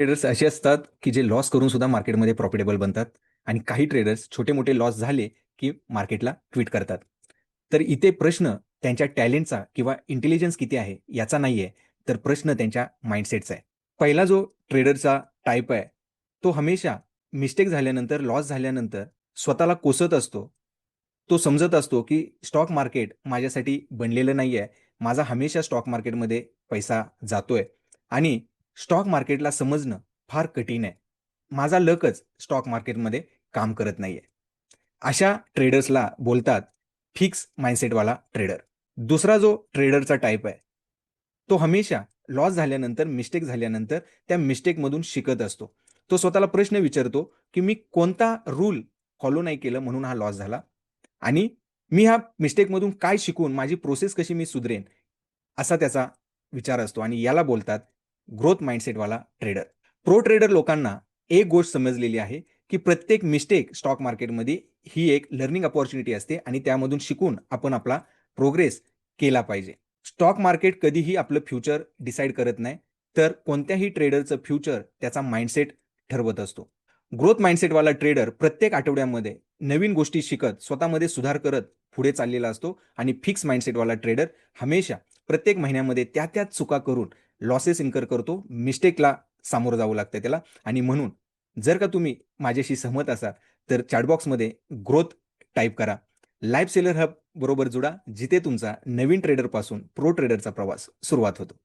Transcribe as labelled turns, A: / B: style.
A: Traders असे असतात, की जे लॉस करून सुद्धा मार्केटमध्ये प्रॉफिटेबल बनतात आणि काही ट्रेडर्स छोटे-मोठे लॉस झाले, की मार्केटला ट्वीट करतात. तर इथे प्रश्न त्यांच्या टॅलेंटचा किंवा इंटेलिजन्स किती आहे याचा नाहीये, तर प्रश्न त्यांच्या माइंडसेटचा आहे. पहिला जो ट्रेडरचा टाइप आहे, तो हमेशा मिस्टेक झाल्यानंतर, लॉस झाल्यानंतर स्वतःला कोसत असतो. तो समजत असतो, की स्टॉक मार्केट माझ्यासाठी बनलेलं नाहीये. माझा हमेशा स्टॉक मार्केटमध्ये पैसा जातोय आणि स्टॉक मार्केटला समजणं फार कठीण आहे. माझा लकच स्टॉक मार्केटमध्ये काम करत नाहीये. अशा ट्रेडर्सला बोलतात फिक्स माइंडसेटवाला ट्रेडर. दुसरा जो ट्रेडरचा टाइप आहे, तो हमेशा लॉस झाल्यानंतर, मिस्टेक झाल्यानंतर त्या मिस्टेकमधून शिकत असतो. तो स्वतःला प्रश्न विचारतो, की मी कोणता रूल फॉलो नाही केलं म्हणून हा लॉस झाला आणि मी ह्या मिस्टेकमधून काय शिकून माझी प्रोसेस कशी मी सुधरेन, असा त्याचा विचार असतो आणि याला बोलतात ग्रोथ माइंडसेटवाला ट्रेडर. प्रो ट्रेडर लोकांना एक गोष्ट समजलेली आहे, की प्रत्येक मिस्टेक स्टॉक मार्केटमध्ये ही एक लर्निंग अपॉर्च्युनिटी असते आणि त्यामधून शिकून आपण आपला प्रोग्रेस केला पाहिजे. स्टॉक मार्केट कधीही आपलं फ्युचर डिसाईड करत नाही, तर कोणत्याही ट्रेडरचं फ्युचर त्याचा माइंडसेट ठरवत असतो. ग्रोथ माइंडसेटवाला ट्रेडर प्रत्येक आठवड्यामध्ये नवीन गोष्टी शिकत, स्वतःमध्ये सुधार करत पुढे चाललेला असतो आणि फिक्स माइंडसेटवाला ट्रेडर हमेशा प्रत्येक महिन्यामध्ये त्या चुका करून लॉसेस इन्कर करतो. मिस्टेकला सामोरं जावं लागतं त्याला आणि म्हणून जर का तुम्ही माझ्याशी सहमत असाल, तर चॅटबॉक्समध्ये ग्रोथ टाइप करा. लाईफ सेलर हब बरोबर जुडा, जिथे तुमचा नवीन ट्रेडरपासून प्रो ट्रेडरचा प्रवास सुरुवात होतो.